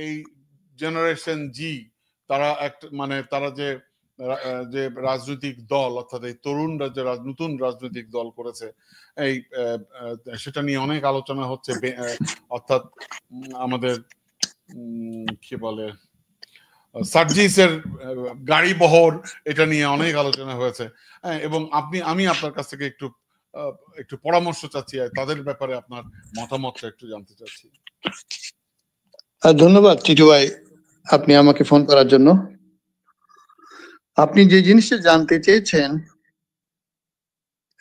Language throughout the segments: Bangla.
এই জেনারেশন জি তারা একটা মানে তারা যে যে রাজনৈতিক দল অর্থাৎ এই তরুণরা যে নতুন রাজনৈতিক দল করেছে এই সেটা নিয়ে অনেক আলোচনা হচ্ছে অর্থাৎ আমাদের কি বলে সার্জিসের গাড়ি বহর এটা নিয়ে অনেক আলোচনা হয়েছে এবং আমি আপনার কাছ থেকে একটু পরামর্শ চাচ্ছি তাদের ব্যাপারে আপনার মতামতটা একটু জানতে চাচ্ছি। ধন্যবাদ টিটু ভাই আপনি আমাকে ফোন করার জন্য। আপনি যে জিনিসটা জানতে চেয়েছেন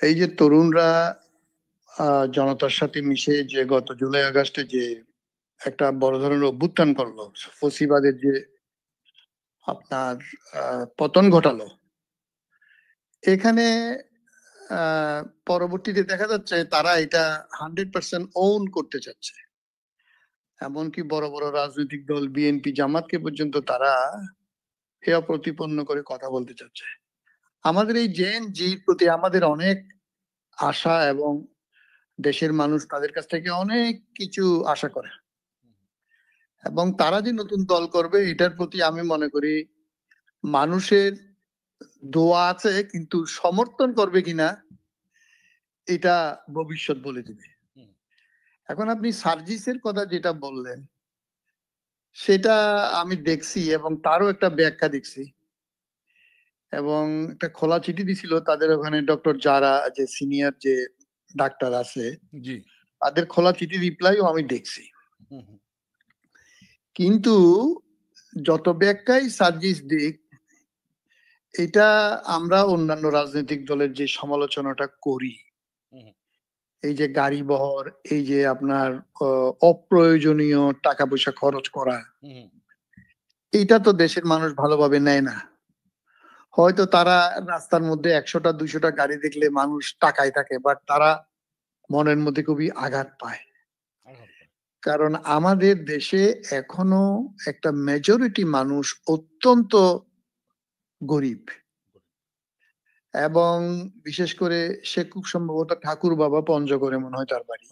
এই যে তরুণরা জনতার সাথে মিশে যে গত জুলাই আগস্টে যে একটা বড় ধরনের অভ্যুত্থান করলো, ফসিবাদের যে আপনার পতন ঘটালো, এখানে পরবর্তীতে দেখা যাচ্ছে তারা এটা 100% ওন করতে চাচ্ছে। এমনকি বড় বড় রাজনৈতিক দল বিএনপি জামাতকে পর্যন্ত তারা হেয় প্রতিপন্ন করে কথা বলতে চাচ্ছে। আমাদের এই জেন জির প্রতি আমাদের অনেক আশা এবং দেশের মানুষ তাদের কাছ থেকে অনেক কিছু আশা করে এবং তারা যে নতুন দল করবে এটার প্রতি আমি মনে করি মানুষের দোয়া আছে, কিন্তু সমর্থন করবে কিনা এটা ভবিষ্যৎ বলে দিবে। এখন আপনি সার্জিসের কথা যেটা বললেন সেটা আমি দেখছি এবং তারও একটা ব্যাখ্যা দেখছি এবং একটা খোলা চিঠি দিছিল তাদের ওখানে ডক্টর যারা যে সিনিয়র যে ডাক্তার আছে তাদের খোলা চিঠি রিপ্লাইও আমি দেখছি। কিন্তু যত ব্যাখ্যাই সার্জিস দিক, এটা আমরা অন্যান্য রাজনৈতিক দলের যে সমালোচনাটা করি, এই যে গাড়ি বহর, এই যে আপনার অপ্রয়োজনীয় টাকা পয়সা খরচ করা, এটা তো দেশের মানুষ ভালোভাবে নেয় না। হয়তো তারা রাস্তার মধ্যে 100টা 200টা গাড়ি দেখলে মানুষ টাকায় থাকে, বাট তারা মনের মধ্যে খুবই আঘাত পায়। কারণ আমাদের দেশে এখনো একটা মেজরিটি মানুষ অত্যন্ত গরিব এবং বিশেষ করে সে খুব সম্ভবত ঠাকুর বাবা পঞ্চগড়ে মনে হয় তার বাড়ি,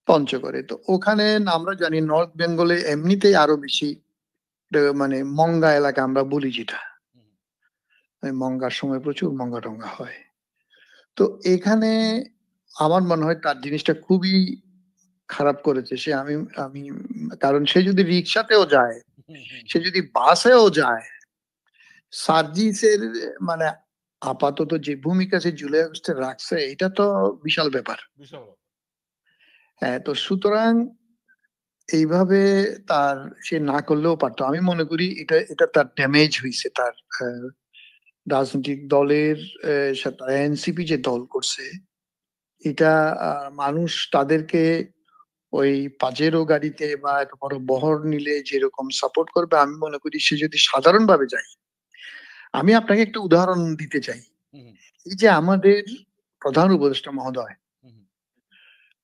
পঞ্চগড়ে। তো ওখানে আমরা জানি নর্থ বেঙ্গলে এমনিতেই আরো বেশি মানে মঙ্গা এলাকা আমরা বলি, যেটা মঙ্গার সময় প্রচুর মঙ্গা টঙ্গা হয়। তো এখানে আমার মনে হয় তার জিনিসটা খুবই খারাপ করেছে সে। আমি কারণ সে যদি রিক্সাতেও যায়, সে যদি বাসেও যায়, সার্জিসের মানে আপাতত যে ভূমিকা সে জুলাই আগস্টে রাখছে এটা তো বিশাল ব্যাপার। হ্যাঁ, তো সুতরাং এইভাবে তার সে না করলেও পারতো। আমি মনে করি এটা তার ড্যামেজ হয়েছে তার রাজনৈতিক দলের সাথে। এনসিপি যে দল করছে এটা মানুষ তাদেরকে ওই পাজেরো গাড়িতে বা এত বড় বহর নিলে যেরকম সাপোর্ট করবে, আমি মনে করি সে যদি সাধারণ ভাবে যায়। আমি আপনাকে একটা উদাহরণ দিতে চাই। এই যে আমাদের প্রধান উপদেষ্টা মহোদয়,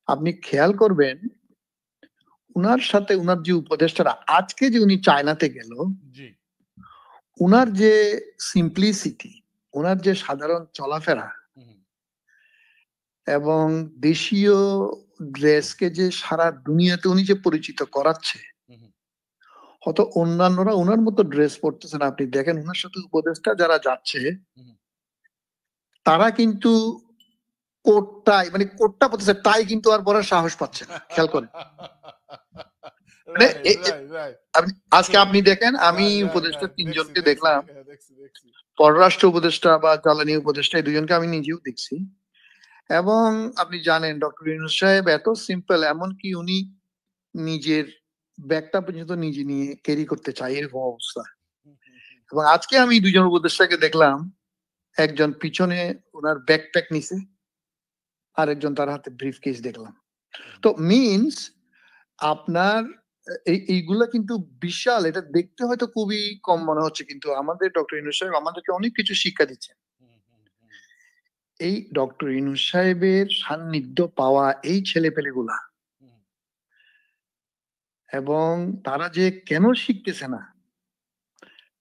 আপনি খেয়াল করবেন উনার সাথে উনার যে উপদেষ্টারা আজকে যে উনি চায়নাতে গেল, উনার যে সিম্পলিসিটি, উনার যে সাধারণ চলাফেরা এবং দেশীয় ড্রেসকে যে সারা দুনিয়াতে উনি যে পরিচিত করাচ্ছে, হয়তো অন্যান্যরা উনার মতো ড্রেস পরতেছেন। আপনি দেখেন উনার সাথে উপদেষ্টা যারা যাচ্ছে তারা কিন্তু কোটটাই মানে কোটটা পরতেছে, টাই কিন্তু আর পরার সাহস পাচ্ছে না। খেয়াল করেন আজকে আপনি দেখেন, আমি উপদেষ্টা 3 জনকে দেখলাম, পররাষ্ট্র উপদেষ্টা বা জ্বালানি উপদেষ্টা, এই 2 জনকে আমি নিজেও দেখছি। এবং আপনি জানেন ডক্টর ইউনূস সাহেব এত সিম্পল, এমনকি উনি নিজের ব্যাগটা পর্যন্ত নিজে নিয়ে ক্যারি করতে চায়, এরকম অবস্থা। এবং আজকে আমি 2 জন উপদেষ্টাকে দেখলাম, একজন পিছনে ওনার ব্যাকপ্যাক নিছে, আরেকজন তার হাতে ব্রিফকেস দেখলাম। তো মিনস আপনার এইগুলা কিন্তু বিশাল। এটা দেখতে হয়তো খুবই কম মনে হচ্ছে, কিন্তু আমাদের ডক্টর ইউনূস সাহেব আমাদেরকে অনেক কিছু শিক্ষা দিচ্ছেন। এই ডক্টর ইউনূস সাহেবের সান্নিধ্য পাওয়া এই ছেলেপেলেগুলা, এবং তারা যে কেন শিখতেছে না,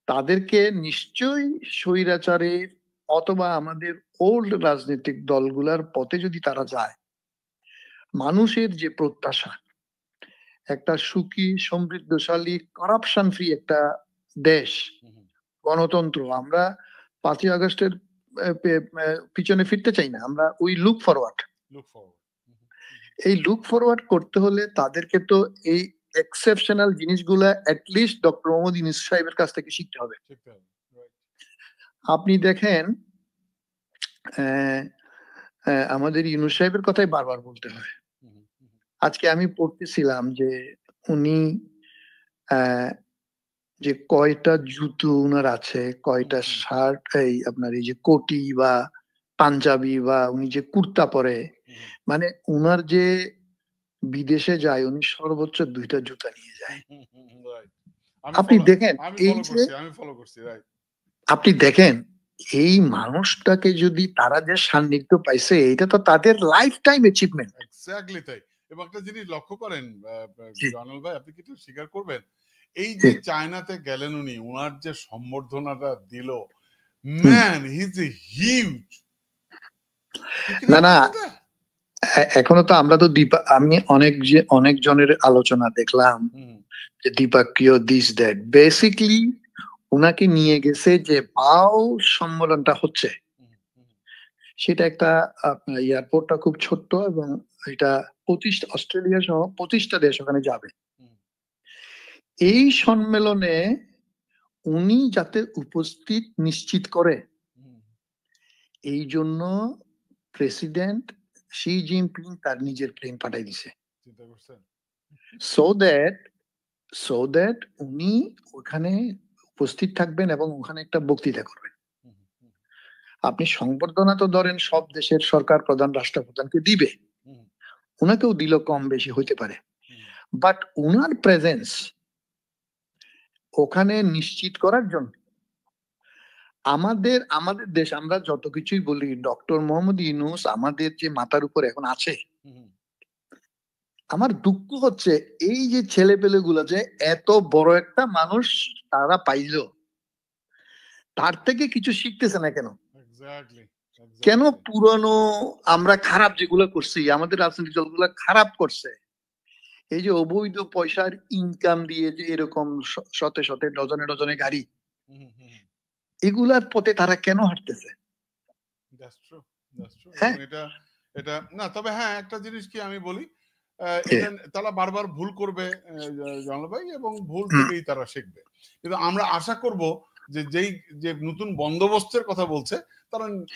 তাদেরকে নিশ্চয়ই স্বৈরাচারের অথবা আমাদের ওল্ড রাজনৈতিক দলগুলার পথে যদি তারা যায়, মানুষের যে প্রত্যাশা একটা সুখী সমৃদ্ধশালী করাপশন ফ্রি একটা দেশ, গণতন্ত্র। আমরা 5ই আগস্টের পিছনে ফিরতে চাই না, আমরা উই লুক ফরওয়ার্ড। এই লুক ফরওয়ার্ড করতে হলে তাদেরকে তো এই এক্সেপশনাল জিনিসগুলা অ্যাটলিস্ট ডক্টর মোহাম্মদ ইউনূস সাহেবের কাছ থেকে শিখতে হবে। আপনি দেখেন আমাদের ইউনূস সাহেবের কথাই বারবার বলতে হয়। আজকে আমি পড়তেছিলাম যে উনি যে কয়টা জুতো উনার আছে, কয়টা শার্ট, এই আপনার এই যে কোটি বা পাঞ্জাবি বা উনি যে কুর্তা পরে, মানে উনার যে বিদেশে যায় উনি সর্বোচ্চ 2টা জুতা নিয়ে যায়। আপনি দেখেন আপনি দেখেন এই মানুষটাকে যদি তারা যে সান্নিধ্য পাইছে, এটা তো তাদের লাইফ টাইম অ্যাচিভমেন্ট। এক্স্যাক্টলি তাই। এবং একটা জিনিস লক্ষ্য করেন জানাল ভাই, আপনি কি একটু স্বীকার করবেন, এই যে চায়নাতে গেলেন উনি, ওনার যে সম্বর্ধনাটা দিল, man he is a huge. না এখনো তো আমরা তো আমি অনেক জনের আলোচনা দেখলাম যে দ্বিপাক্ষীয় দিস দ্যাট, বেসিক্যালি উনাকে নিয়ে গেছে যে পাও সম্মেলনটা হচ্ছে, সেটা একটা এয়ারপোর্টটা খুব ছোট্ট এবং এটা অস্ট্রেলিয়া সহ 25টা দেশ ওখানে যাবে। এই সম্মেলনে উনি যাতে উপস্থিত নিশ্চিত করে, এই জন্য প্রেসিডেন্ট শি জিনপিং তার নিজের প্লেন পাঠাই দিছে, সো দ্যাট উনি ওখানে উপস্থিত থাকবেন এবং ওখানে একটা বক্তৃতা করবেন। আপনি সংবর্ধনা তো ধরেন সব দেশের সরকার প্রধান রাষ্ট্রপ্রধানকে দিবে, ওনাকেও দিল, কম বেশি হইতে পারে, বাট উনার প্রেজেন্স ওখানে নিশ্চিত করার জন্য আমাদের দেশ, আমরা যত কিছুই বলি, ডক্টর মোহাম্মদ ইউনূস আমাদের যে মাথার উপর এখন আছে, আমার দুঃখ হচ্ছে এই যে ছেলে পেলে গুলো যে এত বড় একটা মানুষ তারা পাইলো, তার থেকে কিছু শিখতেছে না কেন? কেন পুরনো আমরা খারাপ যেগুলো করছি, আমাদের রাজনৈতিক দলগুলো খারাপ করছে, এই যে অবৈধ পয়সার ইনকাম দিয়ে যে এরকম শতে শতে ডজনে ডজনে গাড়ি, এগুলার পথে তারা কেন হাঁটতেছে? এটা না, তবে হ্যাঁ একটা জিনিস কি আমি বলি, তারা বারবার ভুল করবে জানাল ভাই, এবং ভুল থেকেই তারা শিখবে। কিন্তু আমরা আশা করব যে যে নতুন বন্দোবস্তের কথা বলছে,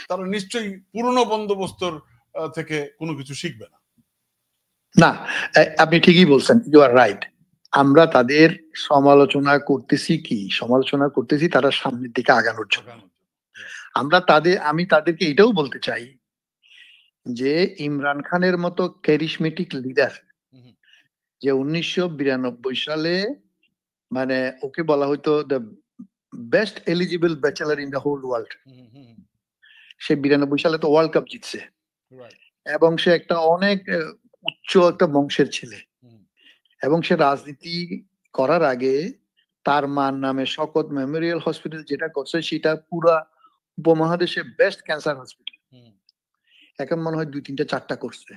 তারা নিশ্চয়ই পুরনো বন্দোবস্তর থেকে কোনো কিছু শিখবে না। না, আপনি ঠিকই বলছেন, ইউ আর রাইট। আমরা তাদের সমালোচনা করতেছি তারা সামনের দিকে আগানোর জন্য। আমি তাদেরকে এটাও বলতে চাই যে ইমরান খানের মতো ক্যারিসমেটিক লিডার, যে 1992 সালে মানে ওকে বলা হইতো the best eligible bachelor in the whole world, সে 92 সালে তো ওয়ার্ল্ড কাপ জিতছে, এবং সে একটা অনেক উচ্চ একটা বংশের ছেলে, এবং সে রাজনীতি করার আগে তার মার নামে শকত মেমোরিয়াল হসপিটাল যেটা করছে, সেটা পুরা উপমহাদেশে বেস্ট ক্যান্সার হসপিটাল, এখন মনে হয় 2-3-4টা করছে।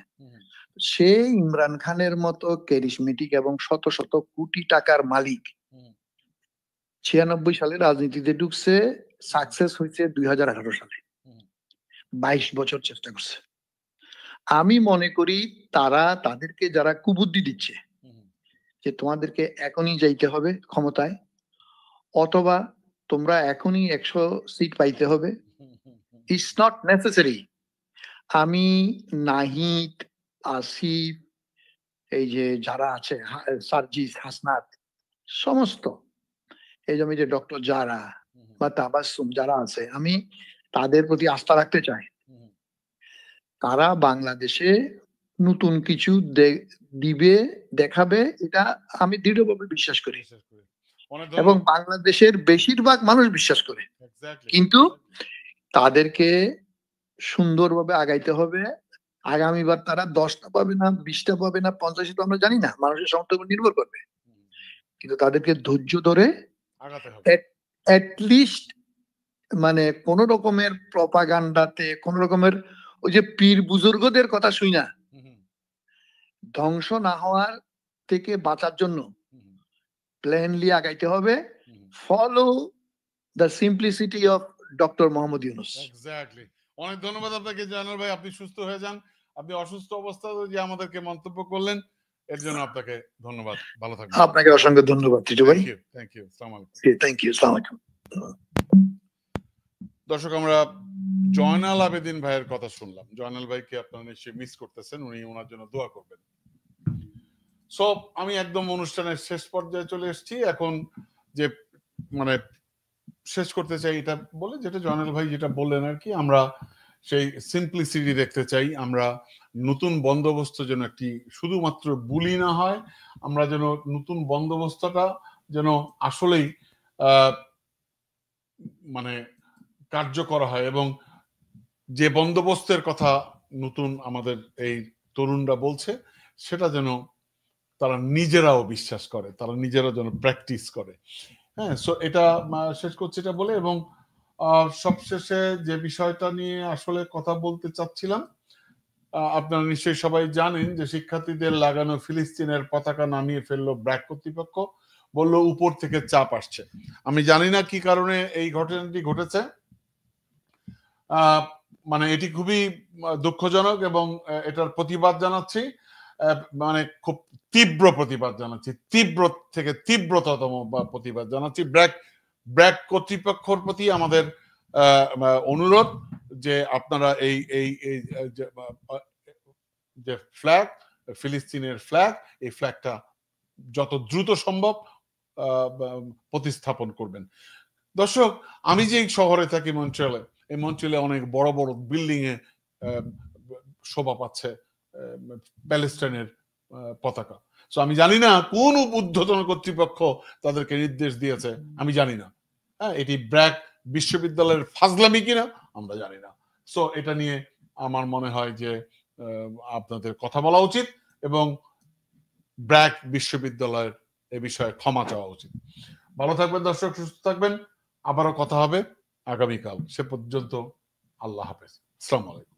সে ইমরান খানের মতো ক্যারিসমেটিক এবং শত শত কোটি টাকার মালিক 96 সালে রাজনীতিতে ঢুকছে, সাকসেস হয়েছে 2018 সালে, 22 বছর চেষ্টা করছে। আমি মনে করি তাদেরকে যারা কুবুদ্ধি দিচ্ছে যে তোমাদেরকে এখনই যাইতে হবে ক্ষমতায়, অথবা তোমরা এখনই 100 সিট পাইতে হবে, ইটস নট নেসেসারি। আমি নাহিদ, আসিফ, এই যে যারা আছে সার্জিস, হাসনাত, সমস্ত এই যে ডক্টর যারা বা তাবাসসুম যারা আছে, আমি তাদের প্রতি আস্থা রাখতে চাই। তারা বাংলাদেশে নতুন কিছু দিবে, দেখাবে, এটা আমি দৃঢ়ভাবে বিশ্বাস করি, এবং বাংলাদেশের বেশিরভাগ মানুষ বিশ্বাস করে। কিন্তু তাদেরকে সুন্দরভাবে আগাইতে হবে। আগামীবার তারা 10টা পাবে না, 20টা পাবে না, 50টা আমরা জানি না, মানুষের সমর্থন নির্ভর করবে, কিন্তু তাদেরকে ধৈর্য ধরে অ্যাটলিস্ট মানে কোন রকমের প্রপাগান্ডাতে, কোন রকমের ওই যে পীর বুজুর্গদের কথা শুই না, ধ্বংস না হওয়ার থেকে বাঁচার জন্য প্ল্যানলি আগাইতে হবে, follow the simplicity of doctor Mohammad Yunus. Exactly. অনেক ধন্যবাদ আপনাকে জয়নাল ভাই, আপনি সুস্থ হয়ে যান। আপনি অসুস্থ অবস্থায় যে আমাদেরকে মন্তব্য করলেন এর জন্য আপনাকে ধন্যবাদ, ভালো থাকবেন। আপনাকে অসংখ্য ধন্যবাদ টিটু ভাই। থ্যাংক ইউ, আসসালামু আলাইকুম। থ্যাংক ইউ, আসসালামু আলাইকুম। দর্শক, আমরা জয়নাল আবেদিন ভাইয়ের কথা শুনলাম। জয়নাল ভাইকে আপনারা নিশ্চয়ই মিস করতেছেন, উনি ওনার জন্য দোয়া করবেন। সো আমি একদম অনুষ্ঠানের শেষ পর্যায়ে চলে এসেছি। এখন যে মানে শেষ করতে চাই এটা বলে, যেটা জয়নাল ভাই যেটা বললেন আর কি, আমরা সেই সিম্পলিসিটি দেখতে চাই। আমরা নতুন বন্দোবস্ত যেন একটি শুধুমাত্র বুলি না হয়, আমরা যেন নতুন বন্দোবস্তটা যেন আসলেই মানে কার্যকর হয়, এবং যে বন্দোবস্তের কথা নতুন আমাদের এই তরুণরা বলছে সেটা যেন তারা নিজেরাও বিশ্বাস করে, তারা নিজেরা যেন প্র্যাকটিস করে। হ্যাঁ, সো এটা শেষ করছি এটা বলে, এবং সবশেষে যে বিষয়টা নিয়ে আসলে কথা বলতে চাচ্ছিলাম, আপনারা নিশ্চয়ই সবাই জানেন যে শিক্ষার্থীদের লাগানো ফিলিস্তিনের পতাকা নামিয়ে ফেললো ব্র্যাক কর্তৃপক্ষ, বললো উপর থেকে চাপ আসছে। আমি জানি না কি কারণে এই ঘটনাটি ঘটেছে, মানে এটি খুবই দুঃখজনক, এবং এটার প্রতিবাদ জানাচ্ছি, মানে খুব তীব্র প্রতিবাদ জানাচ্ছি, তীব্র থেকে তীব্রতম প্রতিবাদ জানাচ্ছি। ব্র্যাক কর্তৃপক্ষের প্রতি আমাদের অনুরোধ যে আপনারা এই এই যে ফ্ল্যাগ, ফিলিস্তিনের ফ্ল্যাগ, এই ফ্ল্যাগটা যত দ্রুত সম্ভব প্রতিস্থাপন করবেন। দর্শক, আমি যে শহরে থাকি মন্ট্রিয়ালে, এই মন্ট্রিয়ালে অনেক বড় বড় বিল্ডিং এ শোভা পাচ্ছে প্যালেস্টাইনের পতাকা। সো আমি জানি না কোন ঊর্ধ্বতন কর্তৃপক্ষ তাদেরকে নির্দেশ দিয়েছে, আমি জানি না। হ্যাঁ, এটি ব্র্যাক বিশ্ববিদ্যালয়ের ফাজলামি কিনা আমরা জানি না। সো এটা নিয়ে আমার মনে হয় যে আপনাদের কথা বলা উচিত, এবং ব্র্যাক বিশ্ববিদ্যালয়ের এ বিষয়ে ক্ষমা চাওয়া উচিত। ভালো থাকবেন দর্শক, সুস্থ থাকবেন, আবারও কথা হবে আগামীকাল। সে পর্যন্ত আল্লাহ হাফেজ, আসসালামু আলাইকুম।